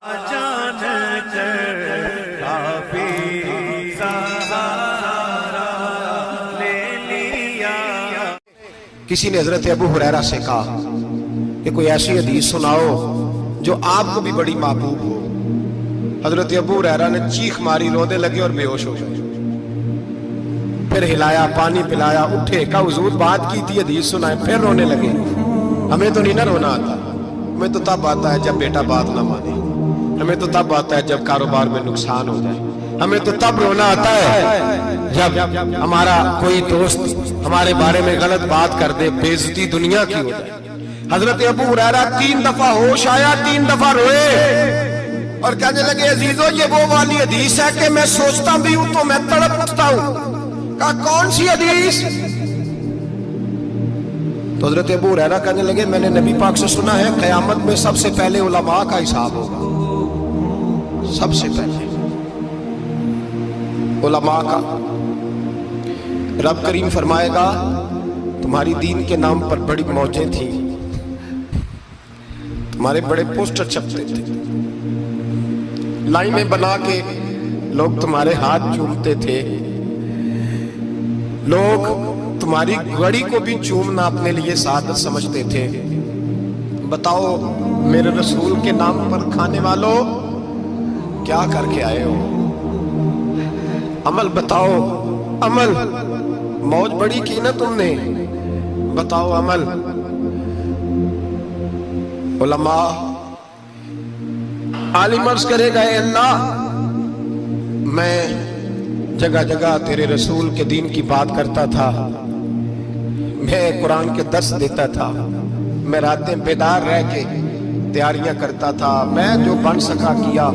جان کر کافی سہارا لے لیا۔ کسی نے حضرت ابو ہریرہ سے کہا کہ کوئی ایسی حدیث سناؤ جو آپ کو بھی بڑی محبوب ہو۔ حضرت ابو ہریرہ نے چیخ ماری، رونے لگے اور بے ہوش ہو گئے۔ پھر ہلایا، پانی پلایا، اٹھے، کہا حضور بات کی تھی، حدیث سنائے، پھر رونے لگے۔ ہمیں تو نہیں نہ رونا آتا، ہمیں تو تب آتا ہے جب بیٹا بات نہ مانے، ہمیں تو تب آتا ہے جب کاروبار میں نقصان ہو جائے، ہمیں تو تب رونا آتا ہے جب ہمارا کوئی دوست ہمارے بارے میں غلط بات کر دے، بے عزتی دنیا کی ہو جائے۔ حضرت ابو ہریرہ 3 دفعہ ہوش آیا، 3 دفعہ روئے اور کہنے لگے عزیزو یہ وہ والی حدیث ہے کہ میں سوچتا بھی ہوں تو میں تڑپ اٹھتا ہوں۔ کہا کون سی حدیث؟ تو حضرت ابو ہریرہ کہنے لگے میں نے نبی پاک سے سنا ہے قیامت میں سب سے پہلے علماء کا حساب ہوگا، سب سے پہلے علماء کا۔ رب کریم فرمائے گا تمہاری دین کے نام پر بڑی موجیں تھیں، تمہارے بڑے پوسٹر چھپتے تھے، لائنیں بنا کے لوگ تمہارے ہاتھ چومتے تھے، لوگ تمہاری گھڑی کو بھی چومنا اپنے لیے سعادت سمجھتے تھے۔ بتاؤ میرے رسول کے نام پر کھانے والوں کیا کر کے آئے ہو؟ عمل بتاؤ، عمل۔ موج بڑی کی نا تم نے، بتاؤ عمل۔ علماء عالم عرض کرے گا اے اللہ میں جگہ جگہ تیرے رسول کے دین کی بات کرتا تھا، میں قرآن کے درس دیتا تھا، میں راتیں بیدار رہ کے تیاریاں کرتا تھا، میں جو بن سکا کیا۔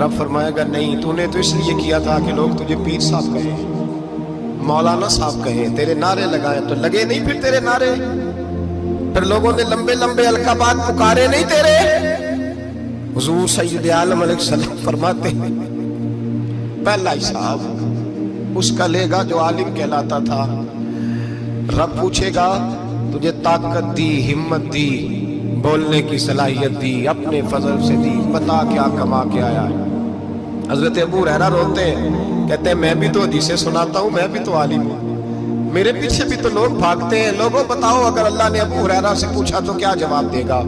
رب فرمائے گا نہیں، تو نے تو اس لیے کیا تھا کہ لوگ تجھے پیر صاحب کہیں، مولانا صاحب کہیں، تیرے نعرے لگائیں تو لگے نہیں پھر تیرے نعرے، پھر لوگوں نے لمبے لمبے القابات پکارے نہیں تیرے۔ حضور سید عالم علیہ السلام فرماتے ہیں پہلا حساب اس کا لے گا جو عالم کہلاتا تھا۔ رب پوچھے گا تجھے طاقت دی، ہمت دی، بولنے کی صلاحیت دی، اپنے فضل سے دی، بتا کیا کما کے آیا ہے۔ حضرت ابو ہریرہ روتے ہیں، کہتے ہیں میں بھی تو حدیثیں سناتا ہوں، میں بھی تو عالم ہوں، میرے پیچھے بھی تو لوگ بھاگتے ہیں۔ لوگوں بتاؤ اگر اللہ نے ابو ہریرہ سے پوچھا تو کیا جواب دے گا؟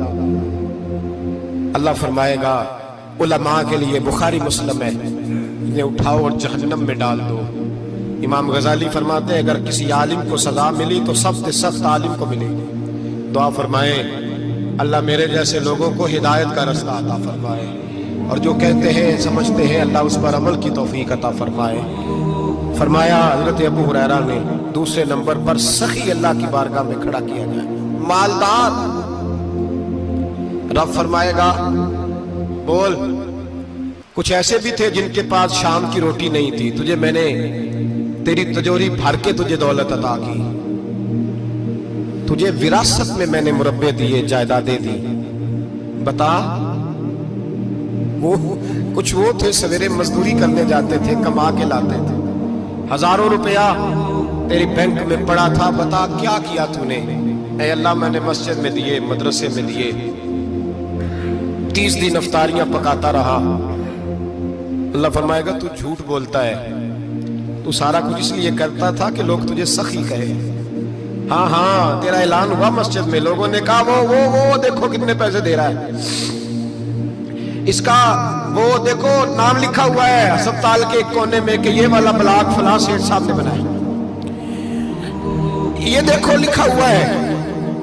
اللہ فرمائے گا علماء کے لیے بخاری مسلم ہے، انہیں اٹھاؤ اور جہنم میں ڈال دو۔ امام غزالی فرماتے ہیں اگر کسی عالم کو سزا ملی تو سب سے سخت عالم کو ملے گی۔ دعا فرمائے اللہ میرے جیسے لوگوں کو ہدایت کا رستہ عطا فرمائے، اور جو کہتے ہیں سمجھتے ہیں اللہ اس پر عمل کی توفیق عطا فرمائے۔ فرمایا حضرت ابو ہریرہ نے دوسرے نمبر پر سخی اللہ کی بارگاہ میں کھڑا کیا جائے، مالدار۔ رب فرمائے گا بول، کچھ ایسے بھی تھے جن کے پاس شام کی روٹی نہیں تھی، تجھے میں نے تیری تجوری بھر کے تجھے دولت عطا کی، تجھے وراثت میں نے مربے دیے، جائیدادیں دی۔ بتا وہ کچھ وہ تھے سویرے مزدوری کرنے جاتے تھے، کما کے لاتے تھے، ہزاروں روپیہ تیری بینک میں پڑا تھا، بتا کیا کیا تو نے؟ اے اللہ میں نے مسجد میں دیے، مدرسے میں دیے، 30 دن افطاریاں پکاتا رہا۔ اللہ فرمائے گا تو جھوٹ بولتا ہے، تو سارا کچھ اس لیے کرتا تھا کہ لوگ تجھے سخی کہے۔ ہاں ہاں تیرا اعلان ہوا مسجد میں، لوگوں نے کہا وہ دیکھو کتنے پیسے دے رہا ہے، اس کا وہ دیکھو نام لکھا ہوا ہے ہسپتال کے ایک کونے میں کہ یہ والا بلاک فلاں سیٹھ صاحب نے بنایا، یہ دیکھو لکھا ہوا ہے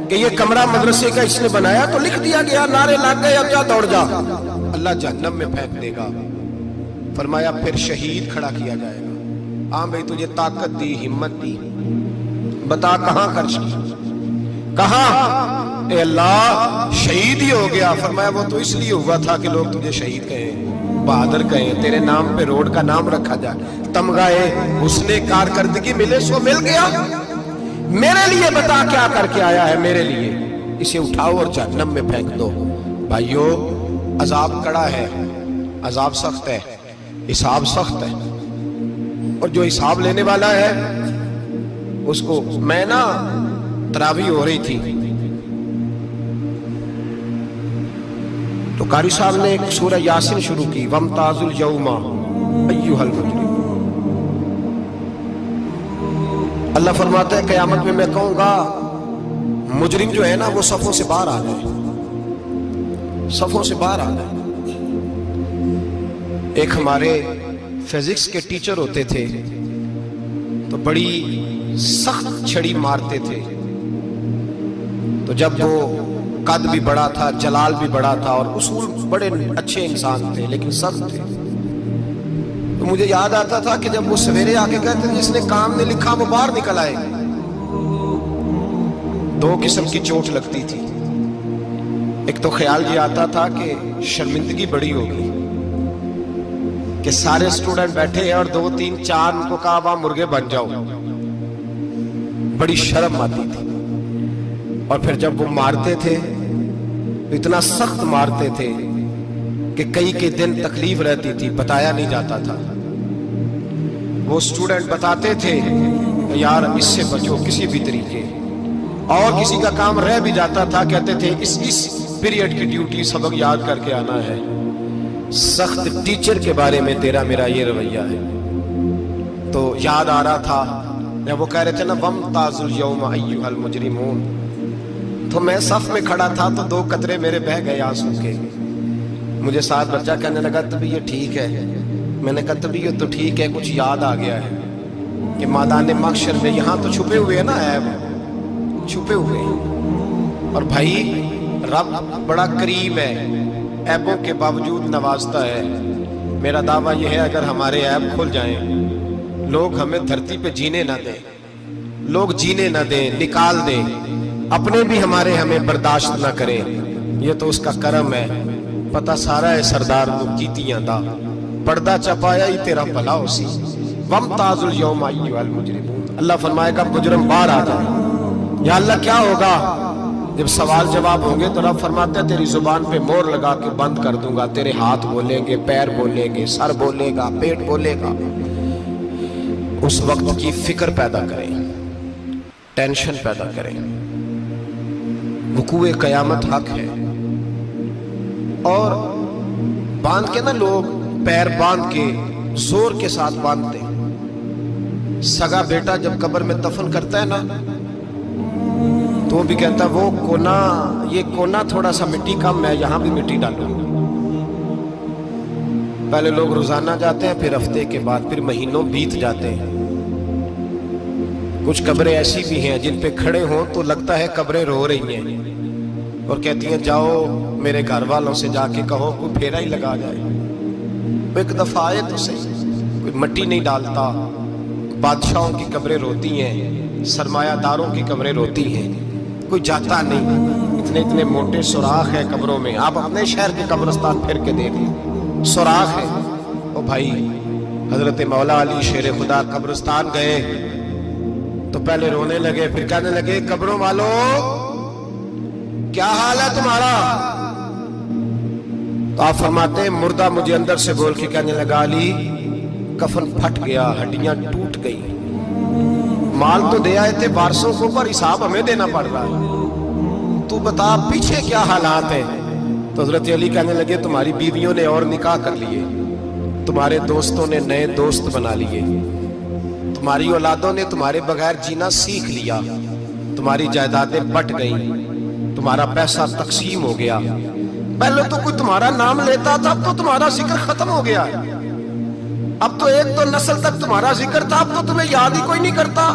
کہ یہ کمرہ مدرسے کا اس نے بنایا، تو لکھ دیا گیا، نعرے لگ گئے، اب جا دوڑ جا۔ اللہ جہنم میں پھینک دے گا۔ فرمایا پھر شہید کھڑا کیا جائے گا، ہاں بھئی تجھے طاقت دی، ہمت دی، بتا کہاں خرچ کی، کہاں؟ اے اللہ شہید ہی ہو گیا۔ فرمایا وہ تو اس لیے ہوا تھا کہ لوگ تجھے شہید کہیں، بہادر کہیں، تیرے نام پہ روڈ کا نام رکھا جائے، تمغہ حسن کارکردگی ملے، سو مل گیا۔ میرے لیے بتا کیا کر کے آیا ہے میرے لیے؟ اسے اٹھاؤ اور جہنم میں پھینک دو۔ بھائیو عذاب کڑا ہے، عذاب سخت ہے، حساب سخت ہے، اور جو حساب لینے والا ہے اس کو میں نا تراویح ہو رہی تھی تو قاری صاحب نے ایک سورہ یاسین شروع کی، وَامْتَازُ الْيَوْمَ أَيُّهَا الْمُجْرِمُونَ۔ اللہ فرماتا ہے قیامت میں میں کہوں گا مجرم جو ہے نا وہ صفوں سے باہر آ جائے، صفوں سے باہر آ جائے۔ ایک ہمارے فزکس کے ٹیچر ہوتے تھے تو بڑی سخت چھڑی مارتے تھے، تو جب وہ قد بھی بڑا تھا، جلال بھی بڑا تھا، اور اصول بڑے اچھے انسان تھے لیکن سخت تھے، تو مجھے یاد آتا تھا کہ جب وہ سویرے آ کے کہتے تھے جس نے کام نے لکھا وہ باہر نکل آئے، دو قسم کی چوٹ لگتی تھی۔ ایک تو خیال یہ آتا تھا کہ شرمندگی بڑی ہوگی کہ سارے اسٹوڈنٹ بیٹھے ہیں اور 2 3 4 کو کہا وہاں مرغے بن جاؤ، بڑی شرم آتی تھی۔ اور پھر جب وہ مارتے تھے اتنا سخت مارتے تھے کہ کئی دن تکلیف رہتی تھی، بتایا نہیں جاتا تھا۔ وہ اسٹوڈنٹ بتاتے تھے یار اس سے بچو کسی بھی طریقے، اور کسی کا کام رہ بھی جاتا تھا کہتے تھے اس پیریڈ کی ڈیوٹی سبق یاد کر کے آنا ہے۔ سخت ٹیچر کے بارے میں تیرا میرا یہ رویہ ہے۔ تو یاد آ رہا تھا جب وہ کہہ رہے تھے نا وَامْتَازُ الْيَوْمَ أَيُّهَا الْمُجْرِمُونَ، تو میں صف میں کھڑا تھا تو 2 قطرے میرے بہہ گئے آنسو کے۔ مجھے ساتھ بچہ کہنے لگا طبیعت ٹھیک ہے؟ میں نے کہا طبیعت تو ٹھیک ہے، کچھ یاد آ گیا ہے کہ میدان محشر میں یہاں تو چھپے ہوئے ہیں نا عیب، چھپے ہوئے ہیں، اور بھائی رب بڑا کریم ہے، عیبوں کے باوجود نوازتا ہے۔ میرا دعویٰ یہ ہے اگر ہمارے عیب کھل جائیں، لوگ ہمیں دھرتی پہ جینے نہ دیں، لوگ جینے نہ دیں، نکال دیں، اپنے بھی ہمیں برداشت نہ کریں، یہ تو اس کا کرم ہے۔ پتہ سارا ہے سردار تو کیتیاں دا پردہ چپایا ہی تیرا بھلا ہو سی۔ وَامْتَازُ الْيَوْمَ أَيُّهَا الْمُجْرِمُونَ، اللہ فرمائے گا مجرم باہر آ جائے۔ یا اللہ کیا ہوگا؟ جب سوال جواب ہوں گے تو رب فرماتا ہے تیری زبان پہ مور لگا کے بند کر دوں گا، تیرے ہاتھ بولیں گے، پیر بولیں گے، سر بولے گا، پیٹ بولے گا۔ اس وقت کی فکر پیدا کریں، ٹینشن پیدا کریں۔ وقوع قیامت حق ہے، اور باندھ کے نا لوگ پیر باندھ کے زور کے ساتھ باندھتے۔ سگا بیٹا جب قبر میں دفن کرتا ہے نا تو وہ بھی کہتا ہے وہ کونا، یہ کونا تھوڑا سا مٹی کم ہے، یہاں بھی مٹی ڈالو۔ پہلے لوگ روزانہ جاتے ہیں، پھر ہفتے کے بعد، پھر مہینوں بیت جاتے ہیں۔ کچھ قبریں ایسی بھی ہیں جن پہ کھڑے ہوں تو لگتا ہے قبریں رو رہی ہیں اور کہتی ہیں جاؤ میرے گھر والوں سے جا کے کہو کوئی پھیرا ہی لگا جائے، ایک دفعہ آئے تو صحیح۔ کوئی مٹی نہیں ڈالتا۔ بادشاہوں کی قبریں روتی ہیں، سرمایہ داروں کی قبریں روتی ہیں، کوئی جاتا نہیں۔ اتنے موٹے سوراخ ہیں قبروں میں، آپ اپنے شہر کے قبرستان پھر کے دیکھ لیں، سوراخ ہے۔ او بھائی حضرت مولا علی شیر خدا قبرستان گئے تو پہلے رونے لگے، پھر کہنے لگے قبروں والوں کیا حال ہے تمہارا؟ تو آپ فرماتے ہیں مردہ مجھے اندر سے بول کے کہنے لگا علی کفن پھٹ گیا، ہڈیاں ٹوٹ گئی، مال تو دے آئے تھے وارثوں کو پر حساب ہمیں دینا پڑ رہا ہے، تو بتا پیچھے کیا حالات ہیں؟ تو حضرت علی کہنے لگے تمہاری بیویوں نے اور نکاح کر لیے، تمہارے دوستوں نے نئے دوست بنا لیے، تمہاری اولادوں نے تمہارے بغیر جینا سیکھ لیا، تمہاری جائیدادیں بٹ گئیں، تمہارا پیسہ تقسیم ہو گیا۔ پہلے تو کوئی تمہارا نام لیتا تھا، اب تو تمہارا ذکر ختم ہو گیا، اب تو ایک تو نسل تک تمہارا ذکر تھا، اب تو تمہیں یاد ہی کوئی نہیں کرتا۔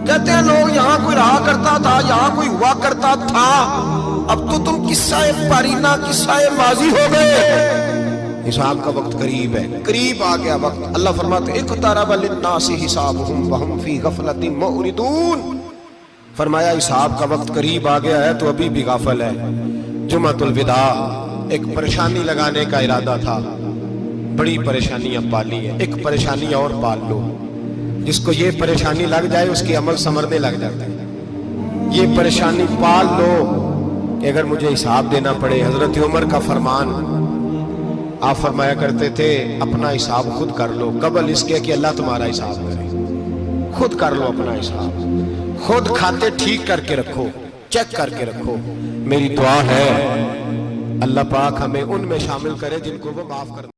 کہتے ہیں لوگ یہاں کوئی رہا کرتا تھا، یہاں کوئی ہوا کرتا تھا، اب تو تم قصہ پارینہ قصہ ماضی ہو گئے۔ حساب کا وقت قریب ہے، قریب آ گیا وقت۔ اللہ فرماتے اقترب للناس حسابهم وهم فی غفلۃ معرضون، فرمایا حساب کا وقت قریب آ گیا ہے تو ابھی بھی غافل ہے۔ جمعۃ الوداع ایک پریشانی لگانے کا ارادہ تھا، بڑی پریشانیاں پالی ہیں، ایک پریشانی اور پال لو، جس کو یہ پریشانی لگ جائے اس کے عمل سمرنے لگ جاتے ہیں۔ یہ پریشانی پال لو کہ اگر مجھے حساب دینا پڑے۔ حضرت عمر کا فرمان، آپ فرمایا کرتے تھے اپنا حساب خود کر لو قبل اس کے کہ اللہ تمہارا حساب کرے۔ خود کر لو اپنا حساب، خود کھاتے ٹھیک کر کے رکھو، چیک کر کے رکھو۔ میری دعا ہے اللہ پاک ہمیں ان میں شامل کرے جن کو وہ معاف کر دے.